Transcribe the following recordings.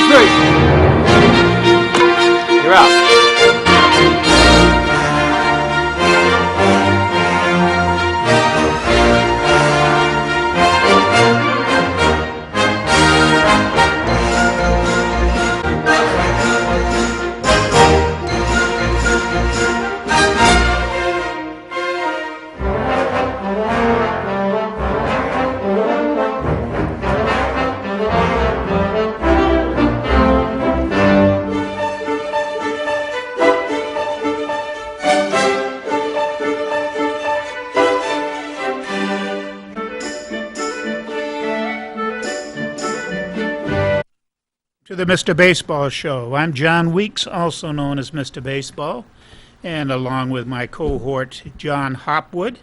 Strike three. You're out. To the Mr. Baseball Show. I'm John Weeks, also known as Mr. Baseball, and along with my cohort, John Hopwood,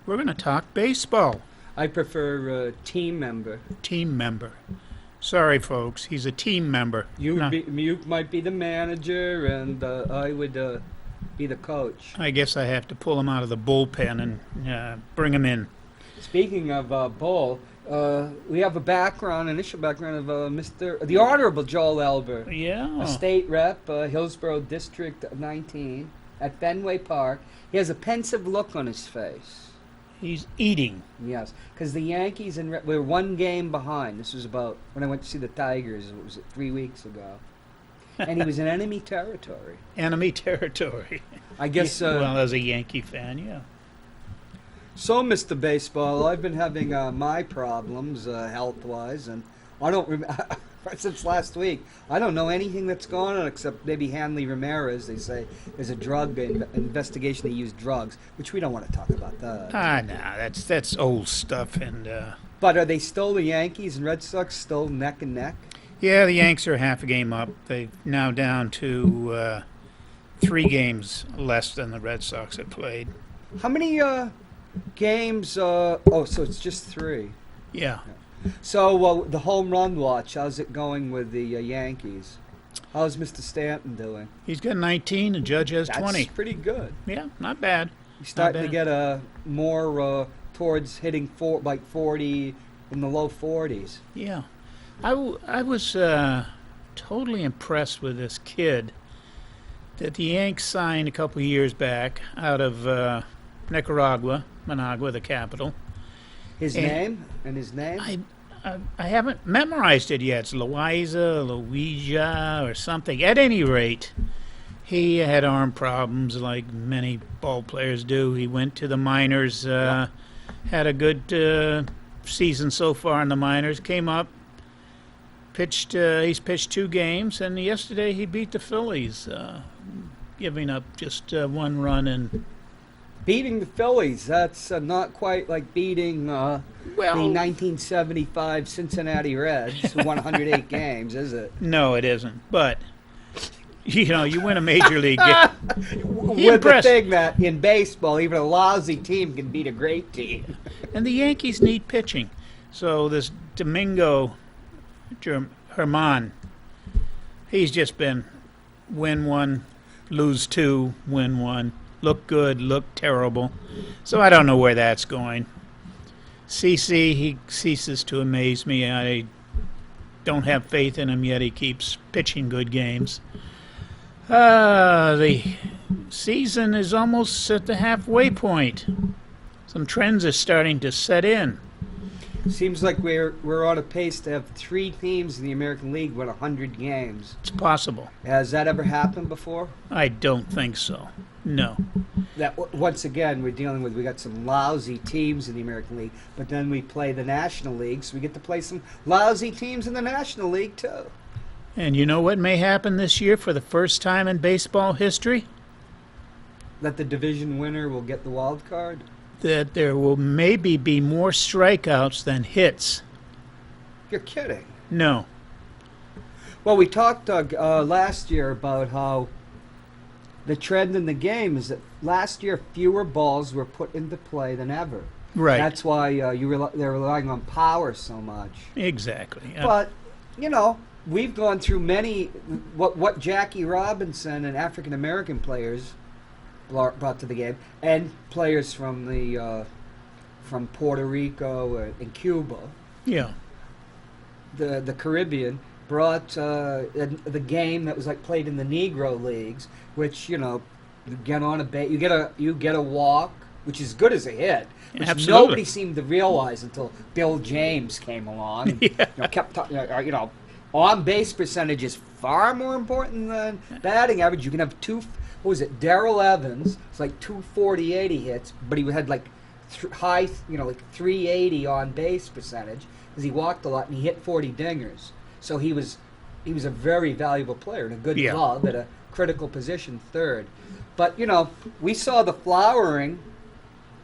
we're going to talk baseball. I prefer team member. Team member. Sorry, folks, he's a team member. You might be the manager, and I would be the coach. I guess I have to pull him out of the bullpen and bring him in. Speaking of Bull, we have initial background of the Honorable Joel Elber. Yeah. A state rep, Hillsborough District 19, at Fenway Park. He has a pensive look on his face. He's eating. Yes, because the Yankees we're one game behind. This was about when I went to see the Tigers. What was it, 3 weeks ago? And he was in enemy territory. Enemy territory. I guess. Well, as a Yankee fan, yeah. So, Mr. Baseball, I've been having my problems health-wise, and I don't since last week. I don't know anything that's going on except maybe Hanley Ramirez. They say there's a drug investigation. They use drugs, which we don't want to talk about that. No, that's old stuff. And but are they still the Yankees and Red Sox still neck and neck? Yeah, the Yanks are half a game up. They're now down to 3 games less than the Red Sox have played. How many games? So it's just 3. Yeah. So the home run watch, how's it going with the Yankees? How's Mr. Stanton doing? He's got 19 and Judge has 20. That's pretty good. Yeah, not bad. He's starting to get more towards hitting 40 in the low 40s. Yeah. I was totally impressed with this kid that the Yanks signed a couple of years back out of Nicaragua, Managua, the capital. His name? I haven't memorized it yet. It's Luija or something. At any rate, he had arm problems like many ball players do. He went to the minors, had a good season so far in the minors, came up, he's pitched 2 games, and yesterday he beat the Phillies, giving up just 1 run and... Beating the Phillies, that's not quite like beating the 1975 Cincinnati Reds, who won 108 games, is it? No, it isn't. But, you win a major league game. With the thing that in baseball, even a lousy team can beat a great team. And the Yankees need pitching. So this Domingo Germán, he's just been win 1, lose 2, win 1. Look good, look terrible. So I don't know where that's going. CC, he ceases to amaze me. I don't have faith in him yet. He keeps pitching good games. The season is almost at the halfway point. Some trends are starting to set in. Seems like we're on a pace to have 3 teams in the American League win 100 games. It's possible. Has that ever happened before? I don't think so. No. That once again we got some lousy teams in the American League, but then we play the National League, so we get to play some lousy teams in the National League too. And you know what may happen this year for the first time in baseball history? That the division winner will get the wild card? That there will maybe be more strikeouts than hits. You're kidding. No. Well, we talked last year about how the trend in the game is that last year fewer balls were put into play than ever. Right. That's why they're relying on power so much. Exactly. But, we've gone through many, what Jackie Robinson and African-American players brought to the game, and players from from Puerto Rico and Cuba. Yeah. The Caribbean. brought the game that was like played in the Negro leagues, which you get on you get a walk, which is good as a hit, which Absolutely. nobody seemed to realize until Bill James came along. And, Yeah. kept talking. On base percentage is far more important than batting average. You can have what was it? Darrell Evans, it's like 248 he hits, but he had like high, like 380 on base percentage because he walked a lot and he hit 40 dingers. So he was a very valuable player and a good Yeah. glove at a critical position, third. But we saw the flowering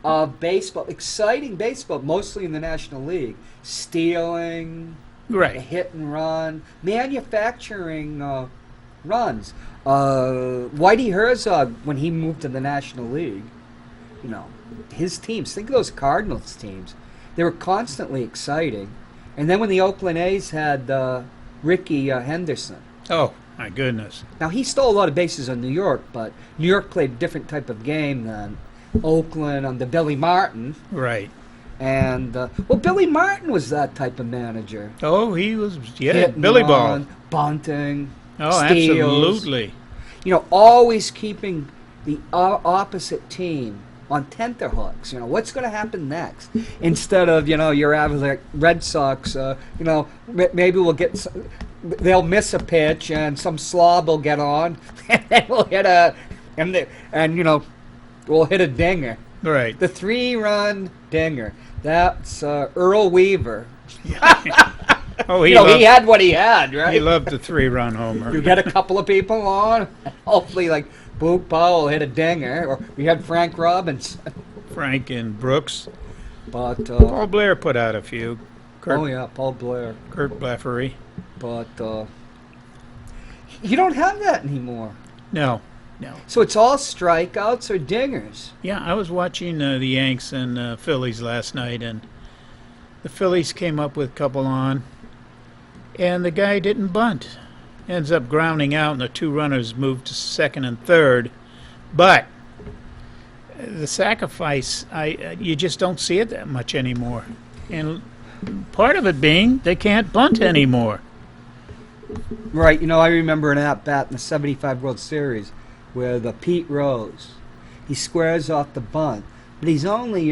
of baseball, exciting baseball, mostly in the National League, stealing, Right. hit and run, manufacturing runs. Whitey Herzog, when he moved to the National League, his teams, think of those Cardinals teams, they were constantly exciting. And then when the Oakland A's had Ricky Henderson, Oh, my goodness. now he stole a lot of bases on New York, but New York played a different type of game than Oakland under Billy Martin. Right. And Billy Martin was that type of manager. Oh, he was, Hit and Billy Ball. run, bunting, Oh, steals. absolutely. Always keeping the opposite team on tenterhooks. What's going to happen next? Instead of your average like Red Sox. Maybe we'll get. They'll miss a pitch and some slob will get on, and then we'll hit we'll hit a dinger. Right. The 3-run dinger. That's Earl Weaver. Oh, He had what he had, right? he loved the 3-run homer. You get a couple of people on, hopefully like Boog Powell hit a dinger, or we had Frank Robinson. Frank and Brooks. But Paul Blair put out a few. Paul Blair. Kurt Bleffery. But you don't have that anymore. No. So it's all strikeouts or dingers. Yeah, I was watching the Yanks and Phillies last night, and the Phillies came up with a couple on, and the guy didn't bunt. Ends up grounding out, and the 2 runners moved to second and third. But the sacrifice, you just don't see it that much anymore. And part of it being they can't bunt anymore. Right. I remember an at-bat in the 75 World Series with Pete Rose. He squares off the bunt, but he's only,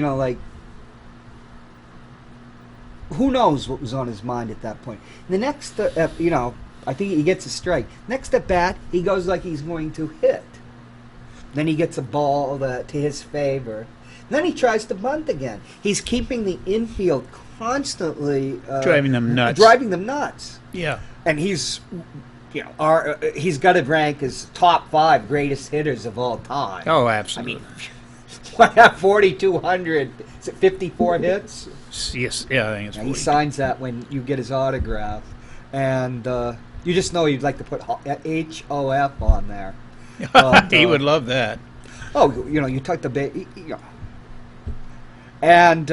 who knows what was on his mind at that point. The next, I think he gets a strike. Next at bat, he goes like he's going to hit. Then he gets a ball to his favor. Then he tries to bunt again. He's keeping the infield constantly Driving them nuts. Yeah. Yeah. And he's got to rank as top 5 greatest hitters of all time. Oh, absolutely. What have 4,200? Is it 54 hits? Yes. Yeah, I think it's He 40. signs that when you get his autograph, and you just know you'd like to put HOF on there. But, He would love that. Oh, you took the and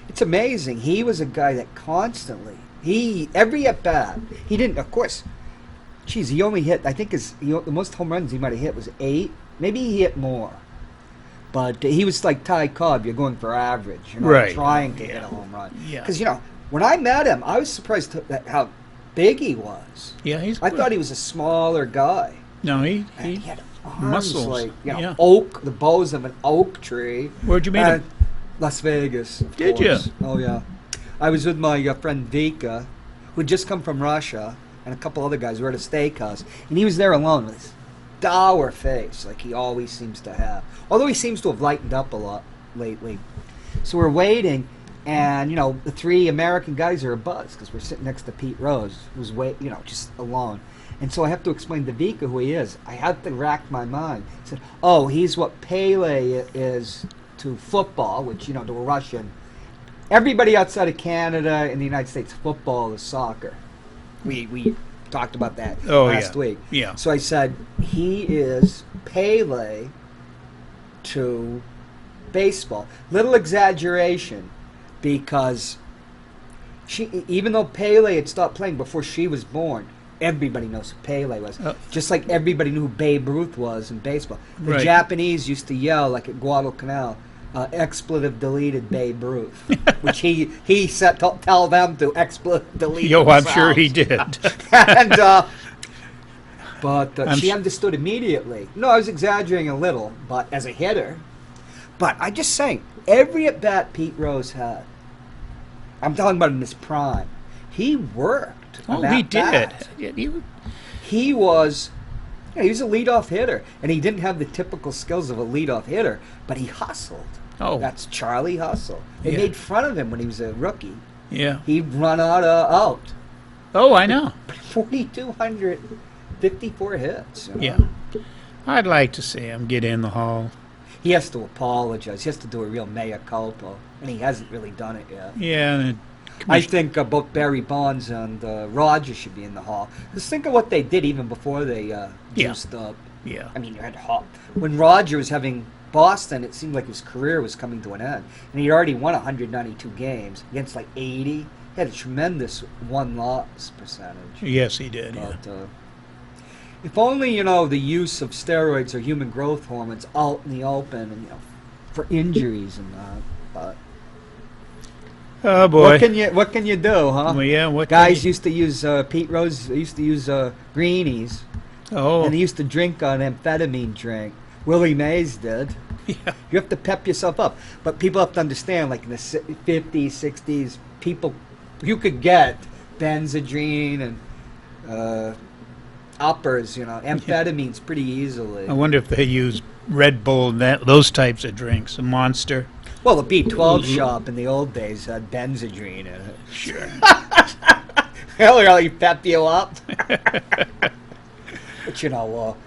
it's amazing. He was a guy that constantly every at bat he didn't. Of course, he only hit. I think the most home runs he might have hit was 8. Maybe he hit more. But he was like Ty Cobb. You're going for average, Right. trying to hit a home run. Yeah. Because when I met him, I was surprised at how big he was. Yeah, I thought he was a smaller guy. No, And he had arms muscles, like yeah. the boughs of an oak tree. Where'd you meet him? Las Vegas. Of Did ya? course. Oh yeah. I was with my friend Vika, who'd just come from Russia, and a couple other guys. We were at a steakhouse, and he was there alone with his dour face, like he always seems to have. Although he seems to have lightened up a lot lately. So we're waiting, and the 3 American guys are a buzz because we're sitting next to Pete Rose, who's just alone. And so I have to explain to Vika who he is. I had to rack my mind. I said, "Oh, he's what Pele is to football, which to a Russian. Everybody outside of Canada and the United States, football is soccer. We talked about that last week. Yeah. So I said he is Pele to baseball. Little exaggeration, because even though Pele had stopped playing before she was born, everybody knows who Pele was. Just like everybody knew who Babe Ruth was in baseball. The Right. Japanese used to yell, like at Guadalcanal, expletive deleted Babe Ruth, which he said tell them to expletive delete. Yo, I'm sure themselves. he did. And but I'm she s- understood immediately. No, I was exaggerating a little, but as a hitter. But I just saying, every at bat Pete Rose had, I'm talking about in his prime, he worked. Oh, an he at-bat. did. He was, he was a leadoff hitter, and he didn't have the typical skills of a leadoff hitter, but he hustled. Oh. That's Charlie Hustle. They Yeah. made fun of him when he was a rookie. Yeah. He'd run out. Oh, I know. 4,254 hits. You know? Yeah. I'd like to see him get in the Hall. He has to apologize. He has to do a real mea culpa, and he hasn't really done it yet. Yeah. And I think both Barry Bonds and Rogers should be in the Hall. Just think of what they did even before they juiced up. yeah. I mean, you had Hall. When Roger was having Boston, it seemed like his career was coming to an end. And he'd already won 192 games against like 80. He had a tremendous one-loss percentage. Yes, he did. Yeah. But if only, the use of steroids or human growth hormones out in the open and, for injuries and that. But Oh boy. what can you do, huh? Well, yeah. What Guys can used to use Pete Rose used to use greenies, you- Oh. and he used to drink an amphetamine drink. Willie Mays did. Yeah. You have to pep yourself up, but people have to understand. Like in the 50s, 60s, you could get Benzedrine and uppers, amphetamines pretty easily. I wonder if they use Red Bull and those types of drinks. A Monster. Well, the B12 shop in the old days had Benzedrine in it. Sure. He'll really pep you up. But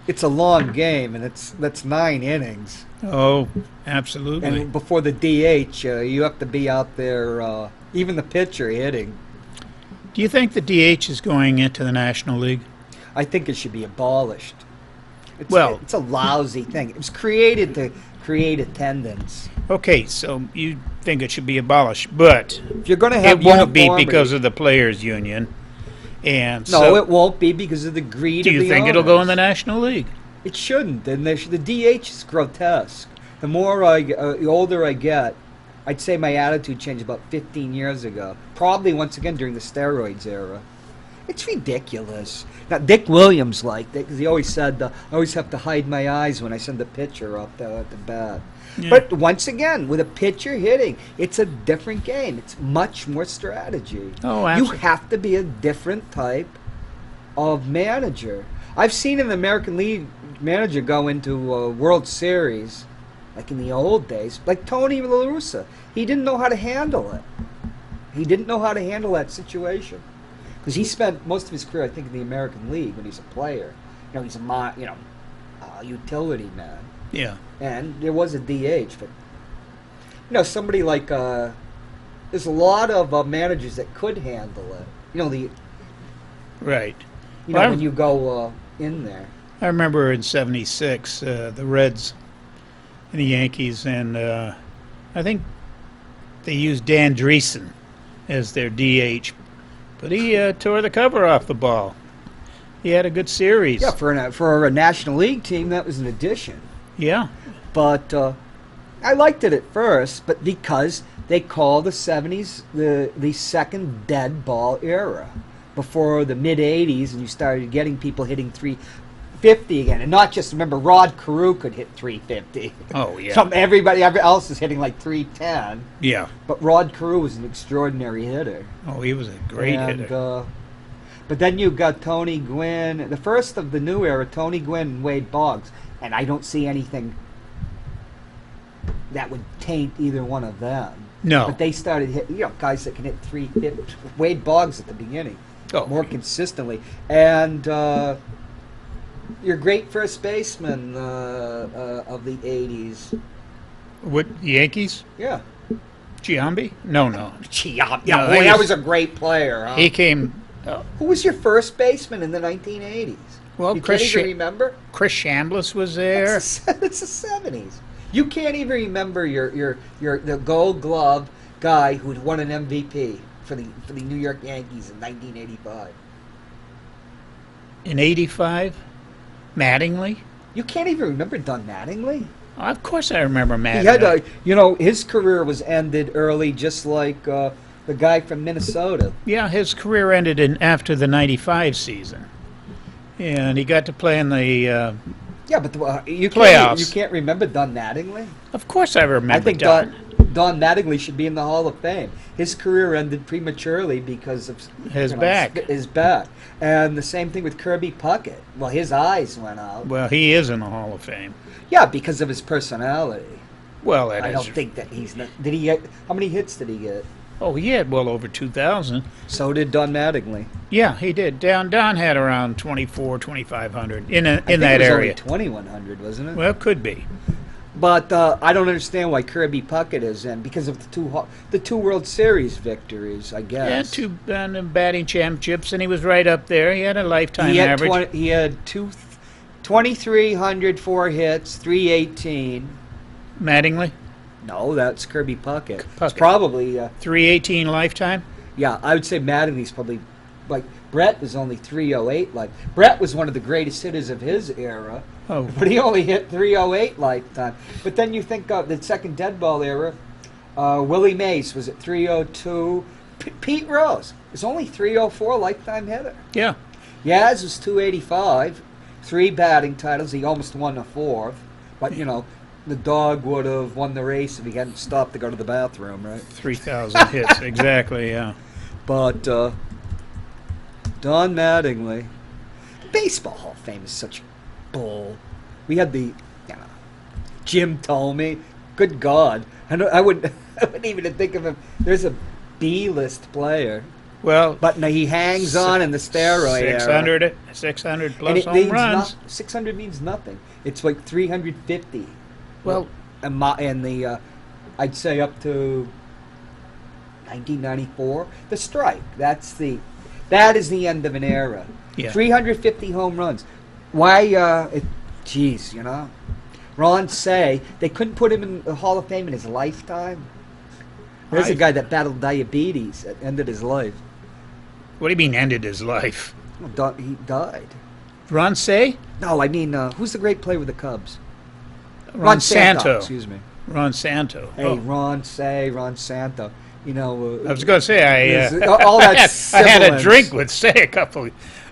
it's a long game, and that's 9 innings. Oh, absolutely. And before the DH, you have to be out there, even the pitcher hitting. Do you think the DH is going into the National League? I think it should be abolished. Well- it's a lousy thing. It was created to create attendance. Okay, so you think it should be abolished, but If you're going to have it won't be uniformity- because of the players' union. And No, so, it won't be because of the greed do of you the think it'll go in the owners. National League? It shouldn't. And the DH is grotesque. The more the older I get, I'd say my attitude changed about 15 years ago. Probably once again during the steroids era. It's ridiculous. Now Dick Williams liked it because he always said, "I always have to hide my eyes when I send a pitcher up at the bat." Yeah. But once again, with a pitcher hitting, it's a different game. It's much more strategy. Oh, You absolutely. have to be a different type of manager. I've seen an American League manager go into a World Series, like in the old days, like Tony La Russa. He didn't know how to handle it. He didn't know how to handle that situation because he spent most of his career, I think, in the American League when he's a player. He's a utility man, Yeah. and there was a DH, but somebody like there's a lot of managers that could handle it. Right. Well, When you go in there. I remember in '76, the Reds and the Yankees, and I think they used Dan Dreesen as their DH, but he tore the cover off the ball. He had a good series. Yeah, for a National League team, that was an addition. Yeah. But I liked it at first, but because they call the 70s the second dead ball era. Before the mid-'80s, and you started getting people hitting 350 again. And not just, remember, Rod Carew could hit 350. Oh, yeah. Everybody else is hitting like 310. Yeah. But Rod Carew was an extraordinary hitter. Oh, he was a great hitter. But then you got Tony Gwynn, the first of the new era, Tony Gwynn and Wade Boggs. And I don't see anything that would taint either one of them. No. But they started hitting, guys that can hit 350. Wade Boggs at the beginning. Oh. More consistently. And your great first baseman of the 80s. What, Yankees? Yeah. Giambi? No. Yeah, No, boy, he that was- was a great player. Huh? He came. Who was your first baseman in the 1980s? Well, you Chris can't even Sha- remember? Chris Chambliss was there. It's the 70s. You can't even remember the Gold Glove guy who'd won an MVP for the New York Yankees in 1985. In '85, Mattingly. You can't even remember Don Mattingly? Of course I remember Mattingly. He had his career was ended early, just like the guy from Minnesota. Yeah, his career ended after the '95 season, and he got to play in the. Yeah, but you Playoffs. can't remember Don Mattingly. Of course, I remember. I think Don. Don Mattingly should be in the Hall of Fame. His career ended prematurely because of His back. His back, and the same thing with Kirby Puckett. Well, his eyes went out. Well, he is in the Hall of Fame. Yeah, because of his personality. Well, I don't think that he's not. Did he get? How many hits did he get? Oh, he had well over 2,000. So did Don Mattingly. Yeah, he did. Don had around 2,500 in that it was area. only 2,100, wasn't it? Well, could be. But I don't understand why Kirby Puckett is in because of the two World Series victories. I guess. Yeah, two batting championships, and he was right up there. He had a lifetime average. He had 2,300, 4 hits, 318. Mattingly, No, that's Kirby Puckett. It's Puckett. probably 318 lifetime. yeah. I would say Mattingly's probably like Brett was only 308. Like Brett was one of the greatest hitters of his era. Oh, But he only hit 308 lifetime. But then you think of the second dead ball era. Willie Mays was at 302. Pete Rose was only 304 lifetime hitter. yeah. Yaz was 285. 3 batting titles. He almost won a 4th. But, the dog would have won the race if he hadn't stopped to go to the bathroom, right? 3,000 hits, exactly, yeah. But Don Mattingly. Baseball Hall of Fame is such bull. We had the, Jim Thome. Good God. I wouldn't even think of him. There's a B-list player. Well, But no, he hangs on in the steroid era. 600 And plus it home means runs. 600 means nothing. It's like 350. Well, And the, I'd say up to 1994, the strike. That is the end of an era. Yeah. 350 home runs. Why? Ron Say, they couldn't put him in the Hall of Fame in his lifetime. There's a guy that battled diabetes at the end of his life. what do you mean ended his life? He died. Ron Say? No, I mean, who's the great player with the Cubs? Ron Santo. Excuse me. Ron Santo. Hey, Oh. Ron Santo. I was going to say all that I had a sibilance. drink with Say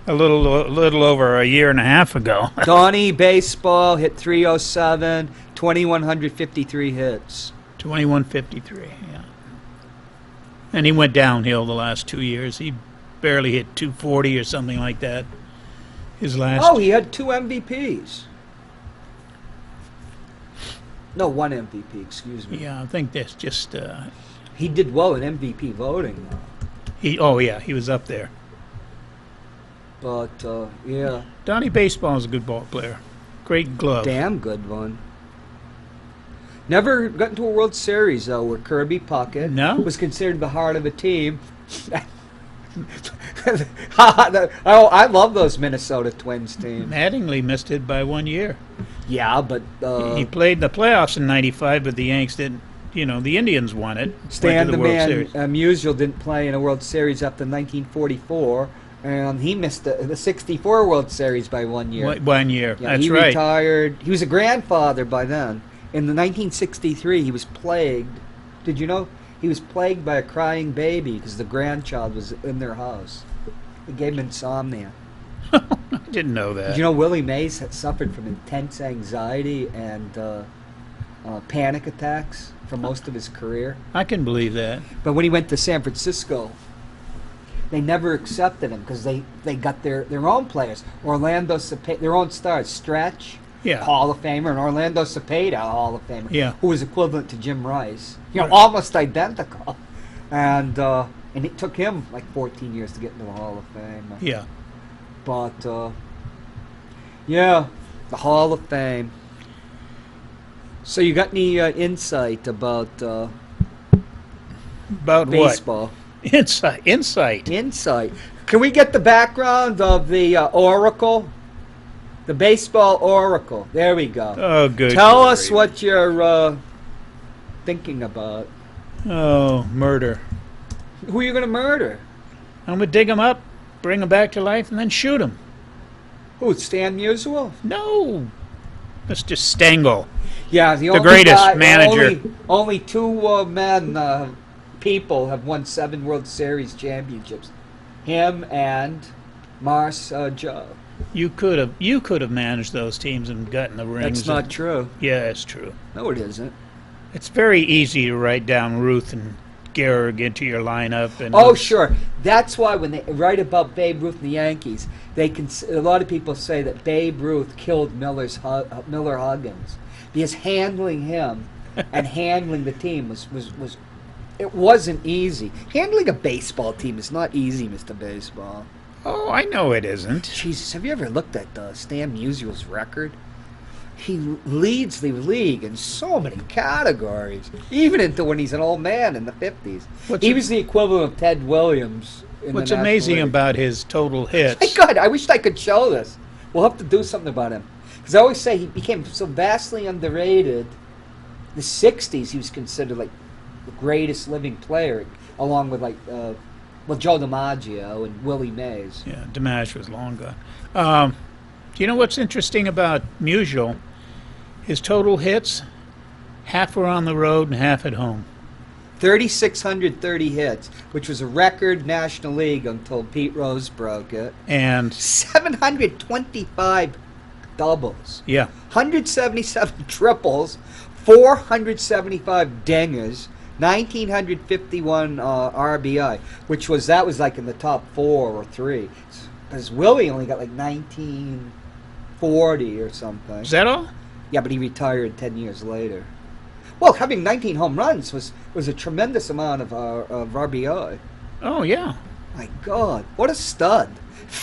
a little over a year and a half ago. Donnie Baseball hit 307, 2,153 hits. 2153, yeah. And he went downhill the last 2 years. He barely hit 240 or something like that. His last. Oh, he had 2 MVPs. No, 1 MVP, excuse me. Yeah, I think that's just. He did well in MVP voting, though. He was up there. But, yeah, Donnie Baseball is a good ball player. Great glove. damn good one. Never got into a World Series, though, where Kirby Puckett No? was considered the heart of the team. I love those Minnesota Twins teams. Mattingly missed it by 1 year. Yeah, but He played in the playoffs in '95, but the Yanks didn't. The Indians won it. Stan went to the the World Man Series. Musial didn't play in a World Series after 1944, and he missed the '64 World Series by 1 year. 1 year. Yeah, That's he right. retired. He was a grandfather by then. In the 1963, he was plagued. Did you know he was plagued by a crying baby because the grandchild was in their house? It gave him insomnia. I didn't know that. Did you know Willie Mays had suffered from intense anxiety and panic attacks for most of his career? I can believe that. But when he went to San Francisco, they never accepted him because they got their own players. Orlando Cepeda, their own stars, Stretch, Yeah. Hall of Famer, and Orlando Cepeda, Hall of Famer, Yeah. who was equivalent to Jim Rice. Right. Almost identical. And it took him like 14 years to get into the Hall of Fame. Yeah. But, yeah, the Hall of Fame. So you got any insight about About baseball? what? Insight. Insight. Can we get the background of the Oracle? The baseball Oracle. There we go. Oh, good. Tell us grief. what you're thinking about. Oh, murder. Who are you going to murder? I'm gonna dig him up, bring him back to life, and then shoot him. Who, Stan Musial? No, Mr. Stengel. Yeah, the greatest manager. Only two people have won 7 World Series championships. Him and Mars Joe. You could have managed those teams and gotten the rings. That's not true. Yeah, it's true. No, it isn't. It's very easy to write down Ruth and Gehrig into your lineup. And Oh, sure. That's why when they write about Babe Ruth and the Yankees, a lot of people say that Babe Ruth killed Miller Huggins because handling him and handling the team was it wasn't easy. Handling a baseball team is not easy, Mr. Baseball. Oh, I know it isn't. Jesus, have you ever looked at Stan Musial's record? He leads the league in so many categories, even into when he's an old man in the 50s. He was the equivalent of Ted Williams. What's amazing about his total hits? My God, I wish I could show this. We'll have to do something about him. Because I always say he became so vastly underrated. The 60s, he was considered like the greatest living player, along with Joe DiMaggio and Willie Mays. Yeah, DiMaggio was long gone. Do you know what's interesting about Musial? His total hits, half were on the road and half at home. 3,630 hits, which was a record National League until Pete Rose broke it. And 725 doubles. Yeah. 177 triples, 475 dingers, 1,951 RBI, that was like in the top 4 or 3. Because Willie only got like 1940 or something. Is that all? Yeah, but he retired 10 years later. Well, having 19 home runs was a tremendous amount of RBI. Oh, yeah. My God, what a stud.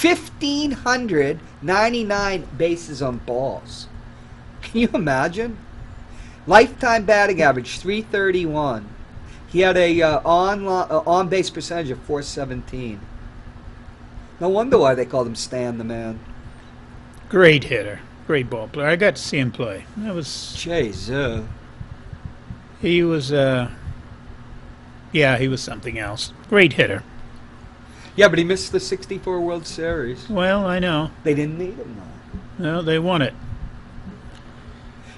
1,599 bases on balls. Can you imagine? Lifetime batting average, 331. He had a on-base percentage of 417. No wonder why they called him Stan the Man. Great hitter. Great ball player. I got to see him play. Jeez. He was, he was something else. Great hitter. Yeah, but he missed the 64 World Series. Well, I know. They didn't need him, though. No, they won it.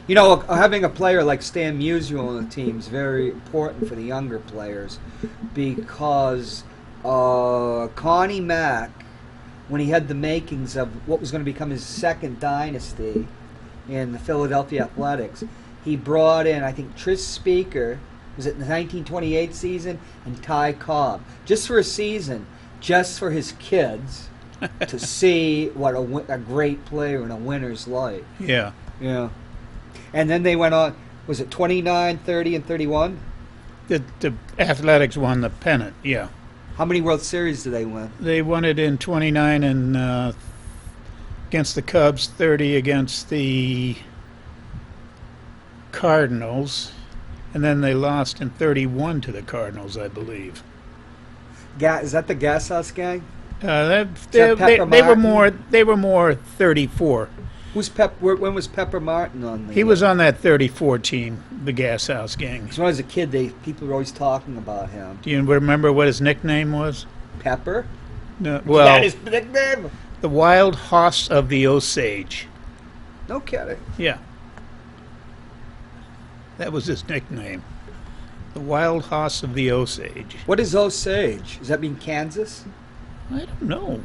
You know, having a player like Stan Musial on the team is very important for the younger players because Connie Mack, when he had the makings of what was going to become his second dynasty in the Philadelphia Athletics, he brought in, I think, Tris Speaker, was it the 1928 season, and Ty Cobb, just for a season, just for his kids to see what a great player and a winner's like. Yeah. Yeah. And then they went on, was it 29, 30, and 31? The Athletics won the pennant, yeah. How many World Series did they win? They won it in 29 and against the Cubs, 30 against the Cardinals, and then they lost in 31 to the Cardinals, I believe. Is that the Gas House Gang? They were more 34. When was Pepper Martin on? He was on that 34 team, the Gas House Gang. Because when I was a kid, people were always talking about him. Do you remember what his nickname was? Pepper? No, well, that is the nickname. The Wild Hoss of the Osage. No kidding. Yeah. That was his nickname. The Wild Hoss of the Osage. What is Osage? Does that mean Kansas? I don't know.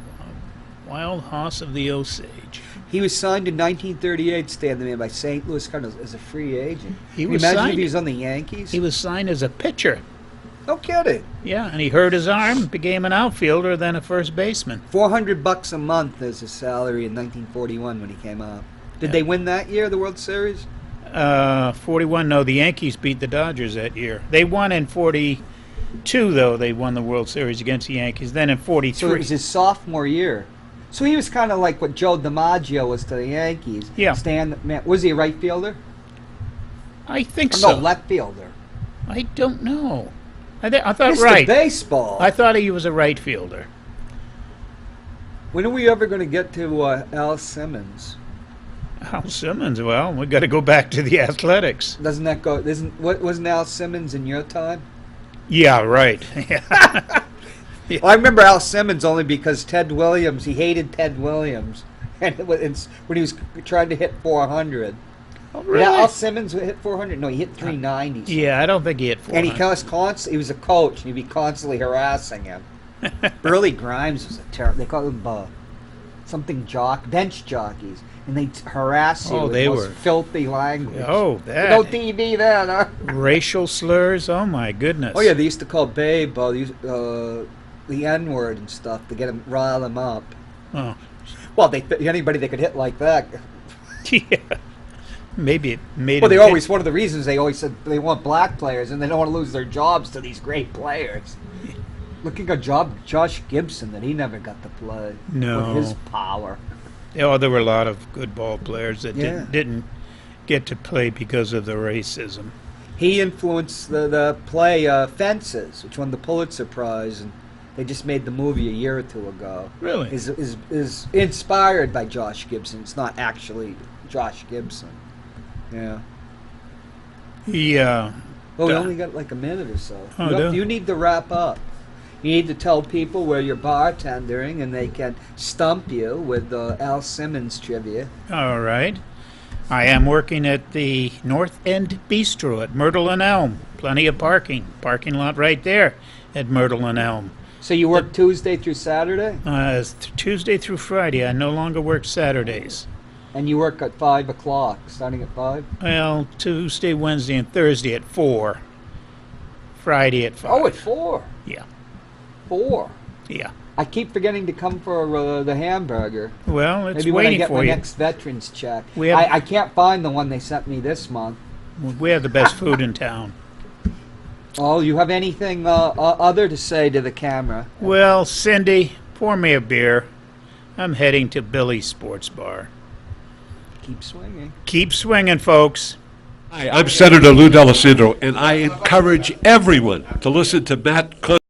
Wild Hoss of the Osage. He was signed in 1938, Stan the Man, by St. Louis Cardinals as a free agent. Imagine if he was on the Yankees? He was signed as a pitcher. No kidding. Yeah, and he hurt his arm, became an outfielder, then a first baseman. $400 a month as his salary in 1941 when he came up. Did they win that year, the World Series? 41. No, the Yankees beat the Dodgers that year. They won in 42, though. They won the World Series against the Yankees. Then in 43. So it was his sophomore year. So he was kind of like what Joe DiMaggio was to the Yankees. Yeah. Was he a right fielder? I think so. No, left fielder. I don't know. I thought Mr. right. Baseball. I thought he was a right fielder. When are we ever going to get to Al Simmons? Al Simmons, well, we got to go back to the Athletics. Doesn't that go? Wasn't Al Simmons in your time? Yeah, right. Well, I remember Al Simmons only because Ted Williams. He hated Ted Williams, and when he was trying to hit 400. Oh, Yeah, really? Al Simmons hit 400. No, he hit 390. Yeah, I don't think he hit And 400. he was a coach, and he'd be constantly harassing him. Burley Grimes was a terrible. They called him something bench jockeys, and they harass you Oh, with they the most were- filthy language. Oh, No that. TV then, huh? Racial slurs. Oh, my goodness. Oh yeah, they used to call Babe the N word and stuff to get him, rile him up. Oh, Well, anybody they could hit like that. yeah. Maybe it made Well, him they always one of the reasons they always said they want black players and they don't want to lose their jobs to these great players. Looking at Josh Gibson that he never got to play. No. With his power. Oh, there were a lot of good ball players that Yeah. didn't get to play because of the racism. He influenced the play Fences, which won the Pulitzer Prize, and they just made the movie a year or two ago. Really? Is inspired by Josh Gibson. It's not actually Josh Gibson. Yeah. He, Well, we Duh. only got like a minute or so. Oh, you do? you need to wrap up. You need to tell people where you're bartendering and they can stump you with Al Simmons trivia. all right. I am working at the North End Bistro at Myrtle and Elm. Plenty of parking. Parking lot right there at Myrtle and Elm. So you work Tuesday through Saturday, It's Tuesday through Friday. I no longer work Saturdays. and you work at 5 o'clock, starting at 5? Well, Tuesday, Wednesday, and Thursday at 4. Friday at 5. Oh, at 4. Yeah, 4. yeah. I keep forgetting to come for the hamburger. Well, it's Maybe when I waiting get for my you. next veterans check. We have- I can't find the one they sent me this month. We have the best food in town. Oh, you have anything other to say to the camera? Well, Cindy, pour me a beer. I'm heading to Billy's Sports Bar. Keep swinging. Keep swinging, folks. Hi, I'm Senator Lou D'Alessandro, and I encourage everyone to listen to Matt Cook.